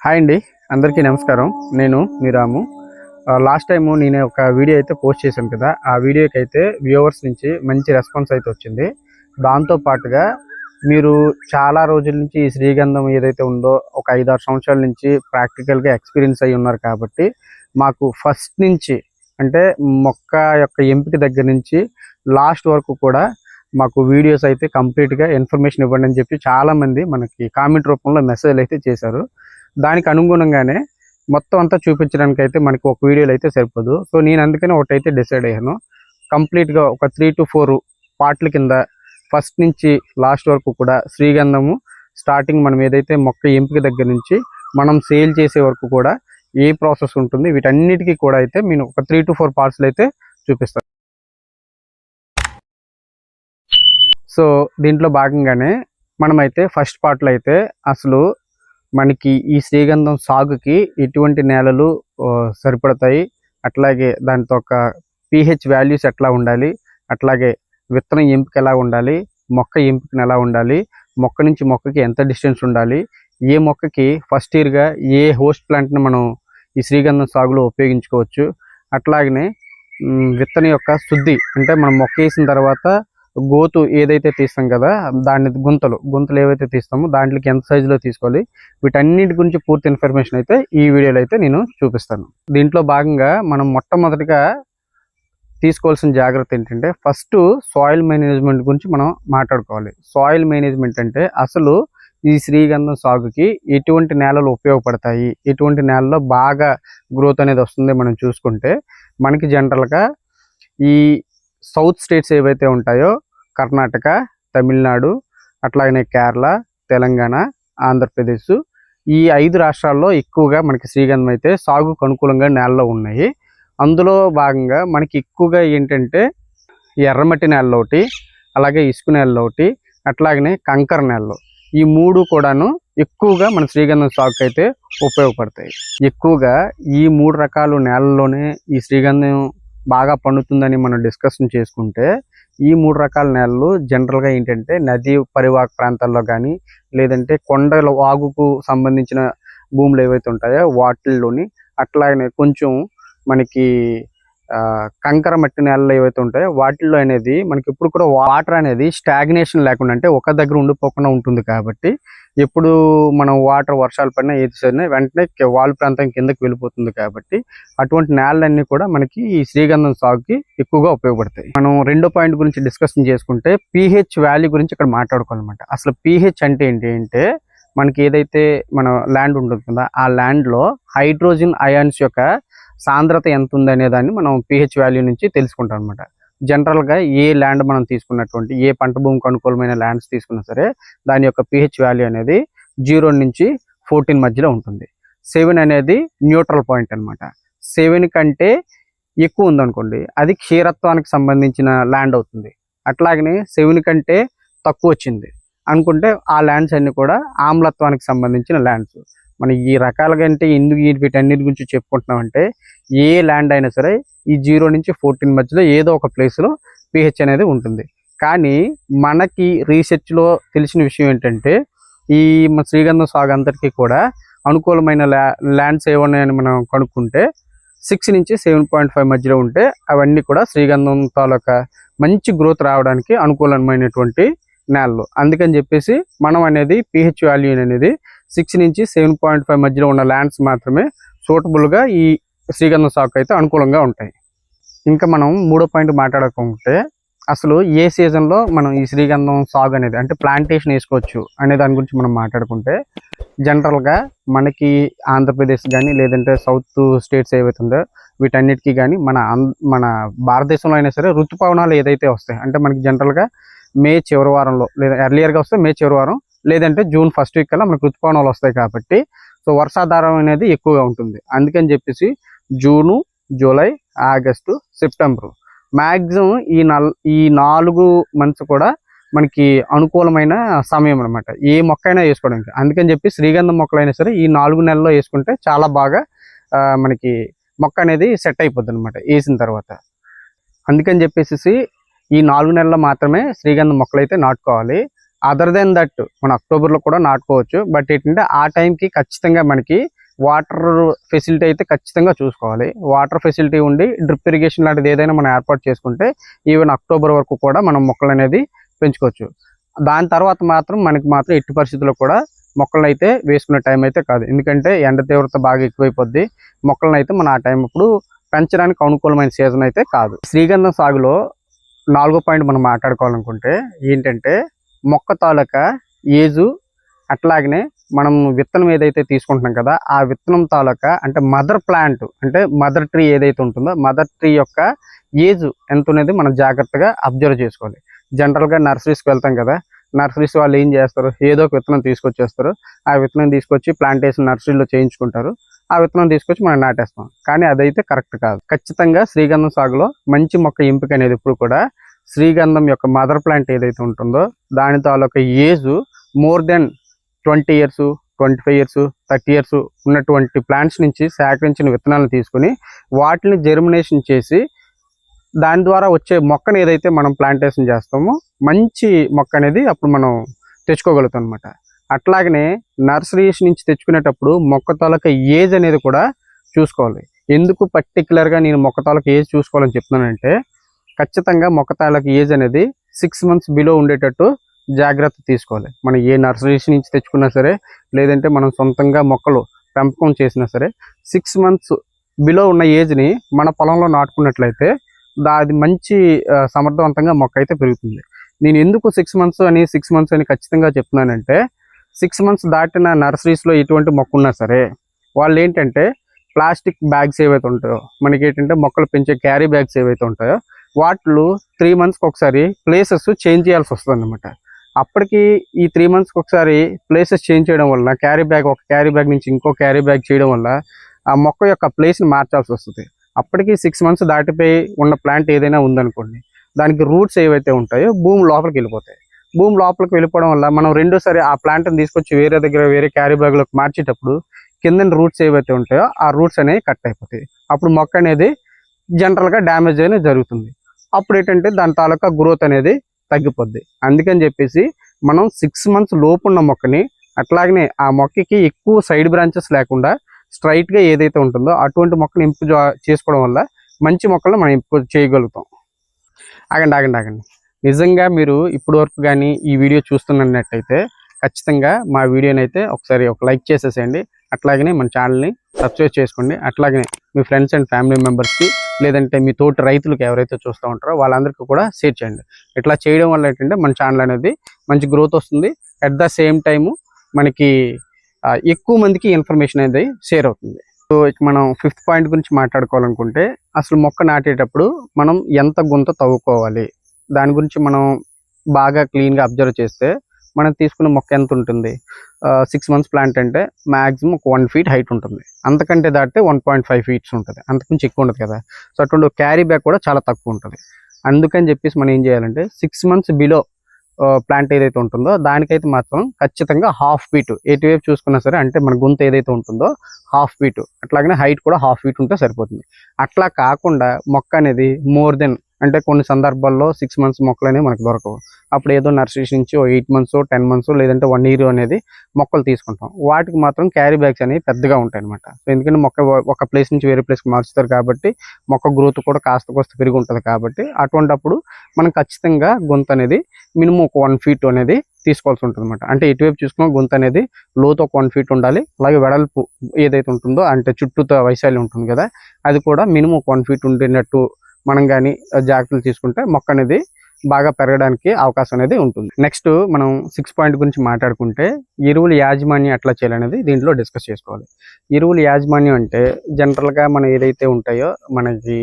Hi అండి, అందరికీ నమస్కారం. నేను మీ రాము. లాస్ట్ టైం నేను ఒక వీడియో అయితే పోస్ట్ చేశాను కదా. ఆ వీడియోకి అయితే వ్యూవర్స్ నుంచి మంచి రెస్పాన్స్ అయితే వచ్చింది. దాంతో పాటుగా మీరు చాలా రోజుల నుంచి ఈ శ్రీగంధం ఏదైతే ఉందో ఒక 5-6 సంవత్సరాల నుంచి ప్రాక్టికల్గా ఎక్స్పీరియన్స్ అయి ఉన్నారు కాబట్టి మాకు ఫస్ట్ నుంచి అంటే మొక్క యొక్క ఎంపిక దగ్గర నుంచి లాస్ట్ వరకు కూడా మాకు వీడియోస్ అయితే కంప్లీట్గా ఇన్ఫర్మేషన్ ఇవ్వండి అని చెప్పి చాలామంది మనకి కామెంట్ రూపంలో మెసేజ్లు అయితే చేశారు. దానికి అనుగుణంగానే మొత్తం అంతా చూపించడానికి అయితే మనకి ఒక వీడియోలో అయితే సరిపోదు. సో నేను అందుకనే ఒకటైతే డిసైడ్ అయ్యాను. కంప్లీట్గా ఒక 3 to 4 పార్ట్ల కింద ఫస్ట్ నుంచి లాస్ట్ వరకు కూడా శ్రీగంధము స్టార్టింగ్ మనం ఏదైతే మొక్క ఎంపిక దగ్గర నుంచి మనం సేల్ చేసే వరకు కూడా ఏ ప్రాసెస్ ఉంటుంది, వీటన్నిటికీ కూడా అయితే నేను ఒక 3 to 4 పార్ట్స్లో అయితే చూపిస్తాను. సో దీంట్లో భాగంగానే మనమైతే ఫస్ట్ పార్ట్లో అయితే అసలు మనకి ఈ శ్రీగంధం సాగుకి ఎటువంటి నేలలు సరిపడతాయి, అట్లాగే దాంతో ఒక pH వాల్యూస్ ఎట్లా ఉండాలి, అట్లాగే విత్తనం ఎంపిక ఎలా ఉండాలి, మొక్క ఎంపికను ఎలా ఉండాలి, మొక్క నుంచి మొక్కకి ఎంత డిస్టెన్స్ ఉండాలి, ఏ మొక్కకి ఫస్ట్ ఇయర్గా ఏ హోస్ట్ ప్లాంట్ని మనం ఈ శ్రీగంధం సాగులో ఉపయోగించుకోవచ్చు, అట్లాగనే విత్తనం యొక్క శుద్ధి అంటే మనం మొక్క వేసిన తర్వాత గోతు ఏదైతే తీస్తాం కదా, దాన్ని గుంతలు ఏవైతే తీస్తామో దాంట్లోకి ఎంత సైజులో తీసుకోవాలి, వీటన్నిటి గురించి పూర్తి ఇన్ఫర్మేషన్ అయితే ఈ వీడియోలో అయితే నేను చూపిస్తాను. దీంట్లో భాగంగా మనం మొట్టమొదటిగా తీసుకోవాల్సిన జాగ్రత్త ఏంటంటే ఫస్ట్ సాయిల్ మేనేజ్మెంట్ గురించి మనం మాట్లాడుకోవాలి. సాయిల్ మేనేజ్మెంట్ అంటే అసలు ఈ శ్రీగంధం సాగుకి ఎటువంటి నేలలు ఉపయోగపడతాయి, ఎటువంటి నేలలో బాగా గ్రోత్ అనేది వస్తుంది మనం చూసుకుంటే మనకి జనరల్గా ఈ సౌత్ స్టేట్స్ ఏవైతే ఉంటాయో కర్ణాటక, తమిళనాడు, అట్లాగనే కేరళ, తెలంగాణ, ఆంధ్రప్రదేశ్, ఈ 5 రాష్ట్రాల్లో ఎక్కువగా మనకి శ్రీగంధం అయితే సాగుకు అనుకూలంగా నేలలో ఉన్నాయి. అందులో భాగంగా మనకి ఎక్కువగా ఏంటంటే ఎర్రమట్టి నేలలో ఒకటి, అలాగే ఇసుక నేలలో ఒకటి, అట్లాగనే కంకర నేలలో, ఈ 3 కూడాను ఎక్కువగా మన శ్రీగంధం సాగుకు అయితే ఉపయోగపడతాయి. ఎక్కువగా ఈ 3 రకాల నేలల్లోనే ఈ శ్రీగంధం బాగా పండుతుందని మనం డిస్కషన్ చేసుకుంటే ఈ 3 రకాల నేలలు జనరల్గా ఏంటంటే నదీ పరివాహక ప్రాంతాల్లో కానీ లేదంటే కొండల వాగుకు సంబంధించిన భూములు ఏవైతే ఉంటాయో వాటిల్లోని, అట్లాగనే కొంచెం మనకి కంకర మట్టి నేలలు ఏవైతే ఉంటాయో వాటిల్లో అనేది మనకి ఇప్పుడు కూడా వాటర్ అనేది స్టాగ్నేషన్ లేకుండా అంటే ఒక దగ్గర ఉండిపోకుండా ఉంటుంది. కాబట్టి ఎప్పుడు మనం వర్షాలు పడినా ఏది సరినా వెంటనే వాల్ ప్రాంతం కిందకి వెళ్ళిపోతుంది. కాబట్టి అటువంటి నేలలన్నీ కూడా మనకి ఈ శ్రీగంధం సాగుకి ఎక్కువగా ఉపయోగపడతాయి. మనం రెండో పాయింట్ గురించి డిస్కషన్ చేసుకుంటే pH వాల్యూ గురించి ఇక్కడ మాట్లాడుకోవాలన్నమాట. అసలు pH అంటే ఏంటి అంటే మనకి ఏదైతే మన ల్యాండ్ ఉంటుంది కదా, ఆ ల్యాండ్లో హైడ్రోజన్ అయాన్స్ యొక్క సాంద్రత ఎంత ఉందనే దాన్ని మనం pH వాల్యూ నుంచి తెలుసుకుంటాం అనమాట. జనరల్గా ఏ ల్యాండ్ మనం తీసుకున్నటువంటి ఏ పంట భూమికి అనుకూలమైన ల్యాండ్స్ తీసుకున్నా సరే దాని యొక్క pH వాల్యూ అనేది 0 నుంచి 14 మధ్యలో ఉంటుంది. 7 అనేది న్యూట్రల్ పాయింట్ అనమాట. 7 కంటే ఎక్కువ ఉందనుకోండి అది క్షీరత్వానికి సంబంధించిన ల్యాండ్ అవుతుంది. అట్లాగనే 7 కంటే తక్కువ వచ్చింది అనుకుంటే ఆ ల్యాండ్స్ అన్ని కూడా ఆమ్లత్వానికి సంబంధించిన ల్యాండ్స్. మనం ఈ రకాలుగా అంటే ఎందుకు వీటన్నిటి గురించి చెప్పుకుంటున్నామంటే ఏ ల్యాండ్ అయినా సరే ఈ 0 నుంచి 14 మధ్యలో ఏదో ఒక ప్లేస్లో pH అనేది ఉంటుంది. కానీ మనకి రీసెర్చ్లో తెలిసిన విషయం ఏంటంటే ఈ శ్రీగంధం సాగు అంతటికీ కూడా అనుకూలమైన ల్యాండ్స్ ఏమన్నాయని మనం కనుక్కుంటే 6 నుంచి 7.5 మధ్యలో ఉంటే అవన్నీ కూడా శ్రీగంధం తాలూకా మంచి గ్రోత్ రావడానికి అనుకూలమైనటువంటి నేలలు. అందుకని చెప్పేసి మనం అనేది pH వాల్యూ అనేది 6 నుంచి 7.5 మధ్యలో ఉన్న ల్యాండ్స్ మాత్రమే సూటబుల్గా ఈ శ్రీగంధం సాగు అయితే అనుకూలంగా ఉంటాయి. ఇంకా మనం మూడో పాయింట్ మాట్లాడుకుంటే అసలు ఏ సీజన్లో మనం ఈ శ్రీగంధం సాగు అనేది అంటే ప్లాంటేషన్ వేసుకోవచ్చు అనే దాని గురించి మనం మాట్లాడుకుంటే జనరల్గా మనకి ఆంధ్రప్రదేశ్ కానీ లేదంటే సౌత్ స్టేట్స్ ఏవైతే ఉందో వీటన్నిటికీ కానీ మన భారతదేశంలో అయినా సరే ఋతుపవనాలు ఏదైతే వస్తాయి అంటే మనకి జనరల్గా మే చివరి వారంలో లేదా ఎర్లియర్గా వస్తే మే చివరి వారం లేదంటే జూన్ ఫస్ట్ వీక్ కల్లా మనకు ఋతుపవనాలు వస్తాయి. కాబట్టి సో వర్షాధారం అనేది ఎక్కువగా ఉంటుంది. అందుకని చెప్పేసి June, July, August, September maximum ఈ 4 మంత్స్ కూడా మనకి అనుకూలమైన సమయం అనమాట ఏ మొక్క అయినా వేసుకోవడానికి. అందుకని చెప్పి శ్రీగంధం మొక్కలైనా సరే ఈ 4 నెలల్లో వేసుకుంటే చాలా బాగా మనకి మొక్క అనేది సెట్ అయిపోద్ది అనమాట వేసిన తర్వాత. అందుకని చెప్పేసి ఈ 4 నెలల్లో మాత్రమే శ్రీగంధం మొక్కలు అయితే నాటుకోవాలి. అదర్ దెన్ దట్ మన అక్టోబర్లో కూడా నాటుకోవచ్చు. బట్ ఏంటంటే ఆ టైంకి ఖచ్చితంగా మనకి వాటర్ ఫెసిలిటీ అయితే ఖచ్చితంగా చూసుకోవాలి. వాటర్ ఫెసిలిటీ ఉండి డ్రిప్ ఇరిగేషన్ లాంటిది ఏదైనా మనం ఏర్పాటు చేసుకుంటే ఈవెన్ అక్టోబర్ వరకు కూడా మనం మొక్కలు అనేది పెంచుకోవచ్చు. దాని తర్వాత మాత్రం మనకి మాత్రం ఎట్టి పరిస్థితుల్లో కూడా మొక్కలను అయితే వేసుకునే టైం అయితే కాదు. ఎందుకంటే ఎండ తీవ్రత బాగా ఎక్కువైపోద్ది. మొక్కలను అయితే మనం ఆ టైం ఇప్పుడు పెంచడానికి అనుకూలమైన సీజన్ అయితే కాదు. శ్రీగంధం సాగులో 4వ పాయింట్ మనం మాట్లాడుకోవాలనుకుంటే ఏంటంటే మొక్క తాలూకా ఏజు, అట్లాగనే మనం విత్తనం ఏదైతే తీసుకుంటున్నాం కదా ఆ విత్తనం తాలూకా అంటే మదర్ ప్లాంట్ అంటే మదర్ ట్రీ ఏదైతే ఉంటుందో మదర్ ట్రీ యొక్క ఏజ్ ఎంత అనేది మనం జాగ్రత్తగా అబ్జర్వ్ చేసుకోవాలి. జనరల్గా నర్సరీస్కి వెళ్తాం కదా, నర్సరీస్ వాళ్ళు ఏం చేస్తారు, ఏదో ఒక విత్తనం తీసుకొచ్చేస్తారు. ఆ విత్తనం తీసుకొచ్చి ప్లాంటేషన్ నర్సరీలో చేయించుకుంటారు. ఆ విత్తనం తీసుకొచ్చి మనం నాటేస్తాం. కానీ అదైతే కరెక్ట్ కాదు. ఖచ్చితంగా శ్రీగంధం సాగులో మంచి మొక్క ఎంపిక అనేది ఎప్పుడు కూడా శ్రీగంధం యొక్క మదర్ ప్లాంట్ ఏదైతే ఉంటుందో దాని తాలూకా age more than 20 years, 25 years, 30 years ఉన్నటువంటి ప్లాంట్స్ నుంచి సేకరించిన విత్తనాలను తీసుకుని వాటిని జెర్మినేషన్ చేసి దాని ద్వారా వచ్చే మొక్కను ఏదైతే మనం ప్లాంటేషన్ చేస్తామో మంచి మొక్క అనేది అప్పుడు మనం తెచ్చుకోగలుగుతాం అనమాట. అట్లాగనే నర్సరీస్ నుంచి తెచ్చుకునేటప్పుడు మొక్క తాలూకా ఏజ్ అనేది కూడా చూసుకోవాలి. ఎందుకు పర్టికులర్గా నేను మొక్క తాలూకా ఏజ్ చూసుకోవాలని చెప్తున్నానంటే ఖచ్చితంగా మొక్క తాలూకా ఏజ్ అనేది 6 months బిలో ఉండేటట్టు జాగ్రత్త తీసుకోవాలి. మనం ఏ నర్సరీస్ నుంచి తెచ్చుకున్నా సరే లేదంటే మనం సొంతంగా మొక్కలు పెంపకం చేసినా సరే 6 months బిలో ఉన్న ఏజ్ని మన పొలంలో నాటుకున్నట్లయితే అది మంచి సమర్థవంతంగా మొక్క అయితే పెరుగుతుంది. నేను ఎందుకు 6 months అని ఖచ్చితంగా చెప్తున్నానంటే 6 months దాటిన నర్సరీస్లో ఎటువంటి మొక్క ఉన్నా సరే వాళ్ళు ఏంటంటే ప్లాస్టిక్ బ్యాగ్స్ ఏవైతే ఉంటాయో మనకి ఏంటంటే మొక్కలు పెంచే క్యారీ బ్యాగ్స్ ఏవైతే ఉంటాయో వాటిలో 3 monthsకి ఒకసారి ప్లేసెస్ చేంజ్ చేయాల్సి వస్తుంది అనమాట. అప్పటికి ఈ 3 monthsకి ఒకసారి ప్లేసెస్ చేంజ్ చేయడం వల్ల ఒక క్యారీ బ్యాగ్ నుంచి ఇంకో క్యారీ బ్యాగ్ చేయడం వల్ల ఆ మొక్క యొక్క ప్లేస్ని మార్చాల్సి వస్తుంది. అప్పటికి 6 months దాటిపోయి ఉన్న ప్లాంట్ ఏదైనా ఉందనుకోండి దానికి రూట్స్ ఏవైతే ఉంటాయో భూమి లోపలికి వెళ్ళిపోతాయి. భూమి లోపలికి వెళ్ళిపోవడం వల్ల మనం రెండోసారి ఆ ప్లాంట్ని తీసుకొచ్చి వేరే క్యారీ బ్యాగ్లోకి మార్చేటప్పుడు కింద రూట్స్ ఏవైతే ఉంటాయో ఆ రూట్స్ అనేవి కట్ అయిపోతాయి. అప్పుడు మొక్క అనేది జనరల్గా డ్యామేజ్ అనేది జరుగుతుంది. అప్పుడు ఏంటంటే దాని తాలూకా గ్రోత్ అనేది తగ్గిపోద్ది. అందుకని చెప్పేసి మనం 6 months లోపు ఉన్న మొక్కని అట్లాగనే ఆ మొక్కకి ఎక్కువ సైడ్ బ్రాంచెస్ లేకుండా స్ట్రైట్గా ఏదైతే ఉంటుందో అటువంటి మొక్కలు ఎంపిక చేసుకోవడం వల్ల మంచి మొక్కలను మనం ఎంపిక చేయగలుగుతాం. ఆగండి. నిజంగా మీరు ఇప్పటి వరకు కానీ ఈ వీడియో చూస్తున్నట్టయితే ఖచ్చితంగా మా వీడియోని అయితే ఒకసారి ఒక లైక్ చేసేసేయండి. అట్లాగనే మన ఛానల్ని సబ్స్క్రైబ్ చేసుకోండి. అట్లాగనే మీ ఫ్రెండ్స్ అండ్ ఫ్యామిలీ మెంబర్స్కి లేదంటే మీ తోటి రైతులకు ఎవరైతే చూస్తూ ఉంటారో వాళ్ళందరికీ కూడా షేర్ చేయండి. ఇట్లా చేయడం వల్ల ఏంటంటే మన ఛానల్ అనేది మంచి గ్రోత్ వస్తుంది. అట్ ద సేమ్ టైము మనకి ఎక్కువ మందికి ఇన్ఫర్మేషన్ అనేది షేర్ అవుతుంది. సో మనం 5th పాయింట్ గురించి మాట్లాడుకోవాలనుకుంటే అసలు మొక్క నాటేటప్పుడు మనం ఎంత గుంత తవ్వుకోవాలి దాని గురించి మనం బాగా క్లీన్గా అబ్జర్వ్ చేస్తే మనం తీసుకున్న మొక్క ఎంత ఉంటుంది. 6 months ప్లాంట్ అంటే మ్యాక్సిమం ఒక 1 feet హైట్ ఉంటుంది. అంతకంటే దాటితే 1.5 feet ఉంటుంది. అంతకుమించి ఎక్కువ ఉండదు కదా. సో అటువంటి క్యారీ బ్యాగ్ కూడా చాలా తక్కువ ఉంటుంది. అందుకని చెప్పేసి మనం ఏం చేయాలంటే 6 months బిలో ప్లాంట్ ఏదైతే ఉంటుందో దానికైతే మాత్రం ఖచ్చితంగా 1/2 feet ఎటువైపు చూసుకున్నా సరే అంటే మన గుంత ఏదైతే ఉంటుందో 1/2 feet అట్లాగనే హైట్ కూడా 1/2 feet ఉంటే సరిపోతుంది. అట్లా కాకుండా మొక్క అనేది మోర్ దెన్ అంటే కొన్ని సందర్భాల్లో 6 months మొక్కలు అనేవి మనకు దొరకవు. అప్పుడు ఏదో నర్సరీ నుంచి 8 months 10 months లేదంటే 1 year అనేది మొక్కలు తీసుకుంటాం. వాటికి మాత్రం క్యారీ బ్యాగ్స్ అనేవి పెద్దగా ఉంటాయి అనమాట. సో ఎందుకంటే మొక్క ఒక ప్లేస్ నుంచి వేరే ప్లేస్కి మార్చుతారు కాబట్టి మొక్క గ్రోత్ కూడా కాస్త పెరిగి ఉంటుంది కాబట్టి అటువంటిప్పుడు మనం ఖచ్చితంగా గొంత అనేది మినిమం ఒక 1 feet అనేది తీసుకోవాల్సి ఉంటుంది అనమాట. అంటే ఎటువైపు చూసుకున్నా గొంత అనేది లోతు ఒక 1 feet ఉండాలి. అలాగే వెడల్పు ఏదైతే ఉంటుందో అంటే చుట్టూతో వైశాల్యం ఉంటుంది కదా అది కూడా మినిమం ఒక 1 feet ఉండేటట్టు మనం కానీ జాగ్రత్తలు తీసుకుంటే మొక్క అనేది బాగా పెరగడానికి అవకాశం అనేది ఉంటుంది. నెక్స్ట్ మనం 6th పాయింట్ గురించి మాట్లాడుకుంటే ఎరువుల యాజమాన్యం ఎట్లా చేయాలనేది దీంట్లో డిస్కస్ చేసుకోవాలి. ఎరువుల యాజమాన్యం అంటే జనరల్గా మనం ఏదైతే ఉంటాయో మనకి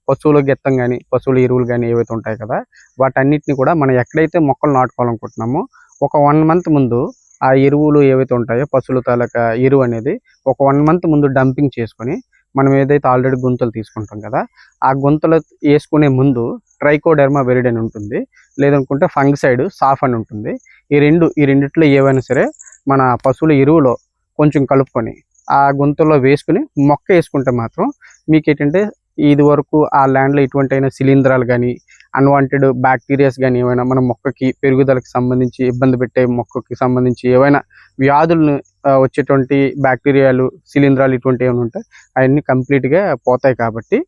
పశువుల గెత్తం కానీ పశువుల ఎరువులు కానీ ఏవైతే ఉంటాయి కదా వాటన్నిటిని కూడా మనం ఎక్కడైతే మొక్కలు నాటుకోవాలనుకుంటున్నామో ఒక 1 month ముందు ఆ ఎరువులు ఏవైతే ఉంటాయో పశువుల తాలూకా ఎరువు అనేది ఒక 1 month ముందు డంపింగ్ చేసుకొని మనం ఏదైతే ఆల్రెడీ గుంతలు తీసుకుంటాం కదా ఆ గుంతలు వేసుకునే ముందు ట్రైకోడెర్మా విరిడి అని ఉంటుంది, లేదనుకుంటే ఫంగిసైడ్ సాఫ్ అని ఉంటుంది. ఈ రెండిట్లో ఏవైనా సరే మన పశువుల ఎరువులో కొంచెం కలుపుకొని ఆ గుంతలో వేసుకుని మొక్క వేసుకుంటే మాత్రం మీకు ఏంటంటే ఇది వరకు ఆ ల్యాండ్లో ఎటువంటి అయినా శిలీంధ్రాలు కానీ అన్వాంటెడ్ బ్యాక్టీరియాస్ కానీ ఏమైనా మన మొక్కకి పెరుగుదలకు సంబంధించి ఇబ్బంది పెట్టే మొక్కకి సంబంధించి ఏవైనా వ్యాధులను వచ్చేటువంటి బ్యాక్టీరియాలు, శిలీంధ్రాలు ఇటువంటి ఏమైనా ఉంటాయి అవన్నీ కంప్లీట్గా పోతాయి. కాబట్టి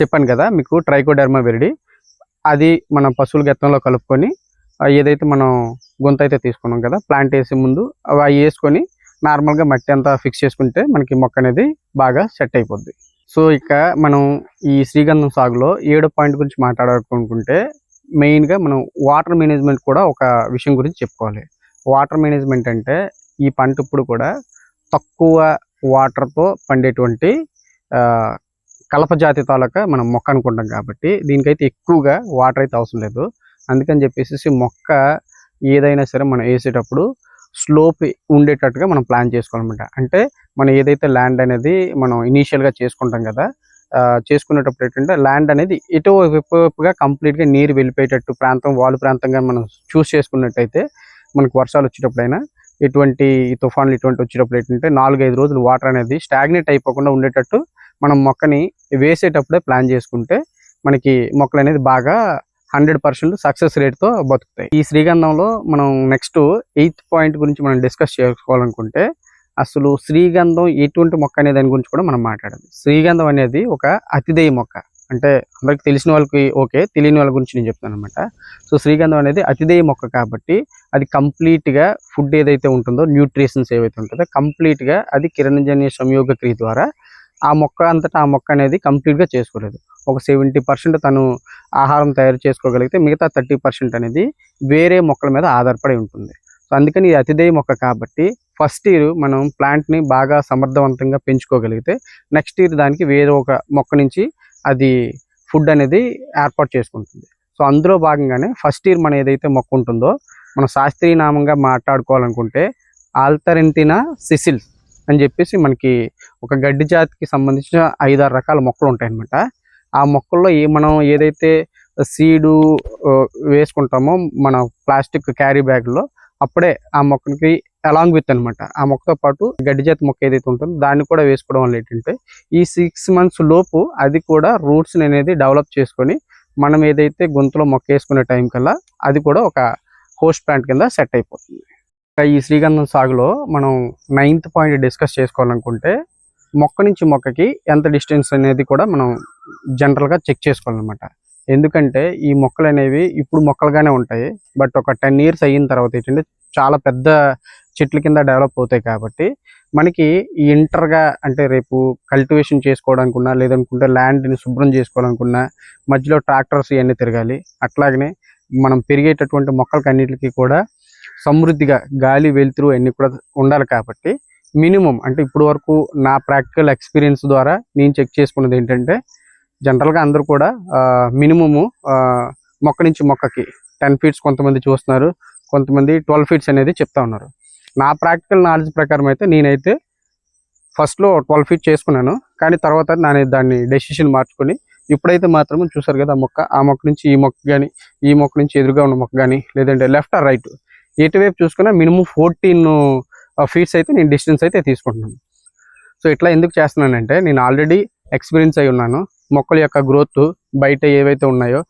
చెప్పాను కదా మీకు ట్రైకోడెర్మా విరిడి, అది మన పశువుల గెత్తంలో కలుపుకొని ఏదైతే మనం గుంత అయితే తీసుకున్నాం కదా ప్లాంట్ వేసే ముందు అవి వేసుకొని నార్మల్గా మట్టి అంతా ఫిక్స్ చేసుకుంటే మనకి మొక్క అనేది బాగా సెట్ అయిపోద్ది. సో ఇక మనం ఈ శ్రీగంధం సాగులో 7వ పాయింట్ గురించి మాట్లాడాలనుకుంటే మెయిన్గా మనం వాటర్ మేనేజ్మెంట్ కూడా ఒక విషయం గురించి చెప్పుకోవాలి. వాటర్ మేనేజ్మెంట్ అంటే ఈ పంట ఇప్పుడు కూడా తక్కువ వాటర్తో పండేటువంటి కలప జాతి తాలూకా మనం మొక్క అనుకుంటాం కాబట్టి దీనికైతే ఎక్కువగా వాటర్ అయితే అవసరం లేదు. అందుకని చెప్పేసి మొక్క ఏదైనా సరే మనం వేసేటప్పుడు స్లోప్ ఉండేటట్టుగా మనం ప్లాన్ చేసుకోవాలన్నమాట. అంటే మనం ఏదైతే ల్యాండ్ అనేది మనం ఇనీషియల్గా చేసుకుంటాం కదా, చేసుకునేటప్పుడు ఏంటంటే ల్యాండ్ అనేది ఎటు వైపుగా కంప్లీట్గా నీరు వెళ్ళిపోయేటట్టు ప్రాంతం, వాలు ప్రాంతంగా మనం చూస్ చేసుకున్నట్టయితే మనకు వర్షాలు వచ్చేటప్పుడైనా ఎటువంటి తుఫాన్లు ఇటువంటి వచ్చేటప్పుడు ఏంటంటే 4-5 రోజులు వాటర్ అనేది స్టాగ్నేట్ అయిపోకుండా ఉండేటట్టు మనం మొక్కని వేసేటప్పుడే ప్లాన్ చేసుకుంటే మనకి మొక్కలు అనేది బాగా 100% సక్సెస్ రేట్తో బతుకుతాయి. ఈ శ్రీగంధంలో మనం నెక్స్ట్ 8th పాయింట్ గురించి మనం డిస్కస్ చేసుకోవాలనుకుంటే అసలు శ్రీగంధం ఎటువంటి మొక్క అనే దాని గురించి కూడా మనం మాట్లాడాలి. శ్రీగంధం అనేది ఒక అతిథేయ మొక్క. అంటే అందరికి తెలిసిన వాళ్ళకి ఓకే, తెలియని వాళ్ళ గురించి నేను చెప్తాను అనమాట. సో శ్రీగంధం అనేది అతిథేయ మొక్క కాబట్టి అది కంప్లీట్గా ఫుడ్ ఏదైతే ఉంటుందో, న్యూట్రిషన్స్ ఏవైతే ఉంటుందో కంప్లీట్గా అది కిరణజన్య సంయోగ క్రియ ద్వారా ఆ మొక్క అంతటా ఆ మొక్క అనేది కంప్లీట్గా చేసుకోలేదు. ఒక 70% తను ఆహారం తయారు చేసుకోగలిగితే మిగతా 30% అనేది వేరే మొక్కల మీద ఆధారపడి ఉంటుంది. సో అందుకని ఇది అతిథేయ మొక్క కాబట్టి ఫస్ట్ ఇయర్ మనం ప్లాంట్ని బాగా సమర్థవంతంగా పెంచుకోగలిగితే నెక్స్ట్ ఇయర్ దానికి వేరే ఒక మొక్క నుంచి అది ఫుడ్ అనేది ఏర్పాటు చేసుకుంటుంది. సో అందులో భాగంగానే ఫస్ట్ ఇయర్ మన ఏదైతే మొక్క ఉంటుందో మనం శాస్త్రీయ నామంగా మాట్లాడుకోవాలనుకుంటే ఆల్తరెంతినా సిసిల్స్ అని చెప్పేసి మనకి ఒక గడ్డి జాతికి సంబంధించిన 5-6 రకాల మొక్కలు ఉంటాయన్నమాట. ఆ మొక్కల్లో మనం ఏదైతే సీడు వేసుకుంటామో మన ప్లాస్టిక్ క్యారీ బ్యాగ్లో అప్పుడే ఆ మొక్కకి అలాంగ్ విత్ అనమాట, ఆ మొక్కతో పాటు గడ్డి జాతి మొక్క ఏదైతే ఉంటుందో దాన్ని కూడా వేసుకోవడం వల్ల ఏంటంటే ఈ 6 months లోపు అది కూడా రూట్స్ అనేది డెవలప్ చేసుకొని మనం ఏదైతే గొంతులో మొక్క వేసుకునే టైం కల్లా అది కూడా ఒక హోస్ట్ ప్లాంట్ కింద సెట్ అయిపోతుంది. ఈ శ్రీగంధం సాగులో మనం 9th పాయింట్ డిస్కస్ చేసుకోవాలనుకుంటే మొక్క నుంచి మొక్కకి ఎంత డిస్టెన్స్ అనేది కూడా మనం జనరల్గా చెక్ చేసుకోవాలన్నమాట. ఎందుకంటే ఈ మొక్కలు అనేవి ఇప్పుడు మొక్కలుగానే ఉంటాయి, బట్ ఒక 10 years అయిన తర్వాత ఏంటంటే చాలా పెద్ద చెట్ల కింద డెవలప్ అవుతాయి. కాబట్టి మనకి ఈ ఇంటర్గా అంటే రేపు కల్టివేషన్ చేసుకోవడానికున్నా లేదనుకుంటే ల్యాండ్ని శుభ్రం చేసుకోవాలనుకున్నా మధ్యలో ట్రాక్టర్స్ ఇవన్నీ తిరగాలి. అట్లాగనే మనం పెరిగేటటువంటి మొక్కలకి అన్నిటికీ కూడా సమృద్ధిగా గాలి, వెలుతురు అన్నీ కూడా ఉండాలి. కాబట్టి మినిమం అంటే ఇప్పుడు వరకు నా ప్రాక్టికల్ ఎక్స్పీరియన్స్ ద్వారా నేను చెక్ చేసుకున్నది ఏంటంటే జనరల్గా అందరూ కూడా మినిమము మొక్క నుంచి మొక్కకి 10 feet కొంతమంది చూస్తున్నారు, కొంతమంది 12 feet అనేది చెప్తా ఉన్నారు. నా ప్రాక్టికల్ నాలెడ్జ్ ప్రకారం అయితే నేనైతే ఫస్ట్లో 12 feet చేసుకున్నాను, కానీ తర్వాత నేను దాన్ని డెసిషన్ మార్చుకొని ఇప్పుడైతే మాత్రం చూసారు కదా ఆ మొక్క నుంచి ఈ మొక్క కానీ, ఈ మొక్క నుంచి ఎదురుగా ఉన్న మొక్క కానీ, లేదంటే లెఫ్ట్ ఆర్ రైట్ ఎటువైపు చూసుకున్నా మినిమం 14 feet అయితే నేను డిస్టెన్స్ అయితే తీసుకుంటున్నాను. సో ఇట్లా ఎందుకు చేస్తున్నానంటే నేను ఆల్రెడీ ఎక్స్పీరియన్స్ అయి ఉన్నాను. మొక్కల యొక్క గ్రోత్ బయట ఏవైతే ఉన్నాయో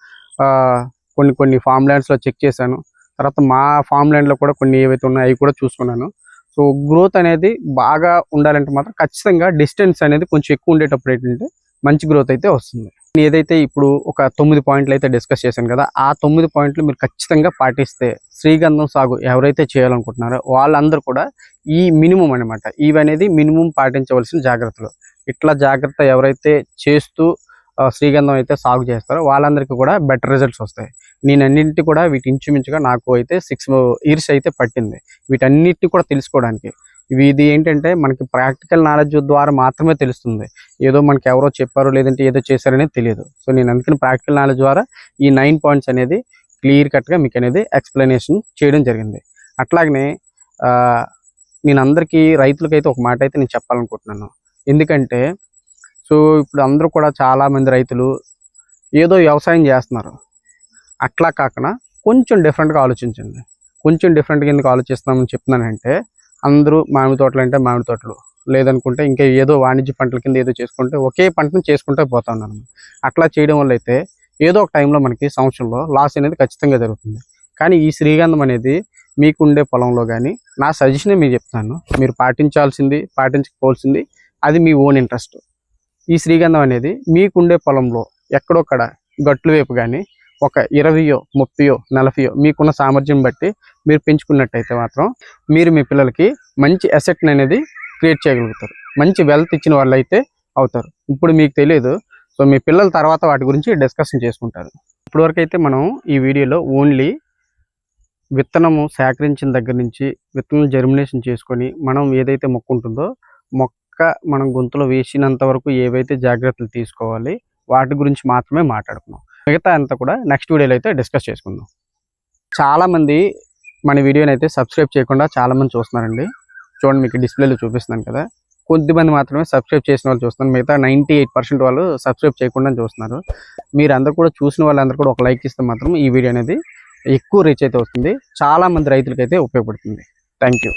కొన్ని ఫామ్ ల్యాండ్స్లో చెక్ చేశాను. తర్వాత మా ఫామ్ ల్యాండ్లో కూడా కొన్ని ఏవైతే ఉన్నాయో అవి కూడా చూసుకున్నాను. సో గ్రోత్ అనేది బాగా ఉండాలంటే మాత్రం ఖచ్చితంగా డిస్టెన్స్ అనేది కొంచెం ఎక్కువ ఉండేటప్పుడు ఏంటంటే మంచి గ్రోత్ అయితే వస్తుంది. ఏదైతే ఇప్పుడు ఒక 9 పాయింట్లు అయితే డిస్కస్ చేశాను కదా, ఆ 9 పాయింట్లు మీరు ఖచ్చితంగా పాటిస్తే శ్రీగంధం సాగు ఎవరైతే చేయాలనుకుంటున్నారో వాళ్ళందరూ కూడా ఈ మినిమం అనమాట, ఇవి అనేది మినిమం పాటించవలసిన జాగ్రత్తలు. ఇట్లా జాగ్రత్త ఎవరైతే చేస్తూ శ్రీగంధం అయితే సాగు చేస్తారో వాళ్ళందరికీ కూడా బెటర్ రిజల్ట్స్ వస్తాయి. నేను అన్నింటి కూడా వీటి ఇంచుమించుగా నాకు అయితే 6 years అయితే పట్టింది వీటన్నిటిని కూడా తెలుసుకోవడానికి. ఇది ఏంటంటే మనకి ప్రాక్టికల్ నాలెడ్జ్ ద్వారా మాత్రమే తెలుస్తుంది, ఏదో మనకి ఎవరో చెప్పారో లేదంటే ఏదో చేశారనేది తెలియదు. సో నేను అందుకని ప్రాక్టికల్ నాలెడ్జ్ ద్వారా ఈ 9 points అనేది క్లియర్ కట్గా మీకు అనేది ఎక్స్ప్లెనేషన్ చేయడం జరిగింది. అట్లాగనే నేను అందరికీ రైతులకైతే ఒక మాట అయితే నేను చెప్పాలనుకుంటున్నాను. ఎందుకంటే సో ఇప్పుడు అందరూ కూడా చాలామంది రైతులు ఏదో వ్యవసాయం చేస్తున్నారు, అట్లా కాకుండా కొంచెం డిఫరెంట్గా ఆలోచించండి. కొంచెం డిఫరెంట్గా ఎందుకు ఆలోచిస్తున్నామని చెప్తున్నానంటే అందరూ మామిడి తోటలు అంటే మామిడి తోటలు, లేదనుకుంటే ఇంకా ఏదో వాణిజ్య పంటల కింద ఏదో చేసుకుంటే ఒకే పంటను చేసుకుంటూ పోతా ఉన్నాను. అట్లా చేయడం వల్ల అయితే ఏదో ఒక టైంలో మనకి సంవత్సరంలో లాస్ అనేది ఖచ్చితంగా జరుగుతుంది. కానీ ఈ శ్రీగంధం అనేది మీకుండే పొలంలో కానీ నా సజెషనే మీకు చెప్తాను, మీరు పాటించకపోవాల్సింది అది మీ ఓన్ ఇంట్రెస్ట్. ఈ శ్రీగంధం అనేది మీకుండే పొలంలో ఎక్కడొక్కడ గట్లు వైపు కానీ ఒక 20, 30, 40 మీకున్న సామర్థ్యం బట్టి మీరు పెంచుకున్నట్టయితే మాత్రం మీరు మీ పిల్లలకి మంచి అసెట్ని అనేది క్రియేట్ చేయగలుగుతారు, మంచి వెల్త్ ఇచ్చిన వాళ్ళు అయితే అవుతారు. ఇప్పుడు మీకు తెలియదు, సో మీ పిల్లల తర్వాత వాటి గురించి డిస్కషన్ చేసుకుంటారు. ఇప్పటివరకు అయితే మనం ఈ వీడియోలో ఓన్లీ విత్తనము సేకరించిన దగ్గర నుంచి విత్తనం జర్మినేషన్ చేసుకొని మనం ఏదైతే మొక్క ఉంటుందో మొక్క మనం గొంతులో వేసినంత వరకు ఏవైతే జాగ్రత్తలు తీసుకోవాలి వాటి గురించి మాత్రమే మాట్లాడుకున్నాం. మిగతా అంతా కూడా నెక్స్ట్ వీడియోలో అయితే డిస్కస్ చేసుకుందాం. చాలామంది మన వీడియోని అయితే సబ్స్క్రైబ్ చేయకుండా చాలామంది చూస్తున్నారండి. చూడండి, మీకు డిస్ప్లేలో చూపిస్తున్నాను కదా, కొద్దిమంది మాత్రమే సబ్స్క్రైబ్ చేసిన వాళ్ళు చూస్తున్నారు, మిగతా 98% వాళ్ళు సబ్స్క్రైబ్ చేయకుండా చూస్తున్నారు. మీరు అందరూ కూడా చూసిన వాళ్ళందరూ కూడా ఒక లైక్ ఇస్తే మాత్రం ఈ వీడియో అనేది ఎక్కువ రీచ్ అయితే వస్తుంది, చాలామంది రైతులకైతే ఉపయోగపడుతుంది. Thank you.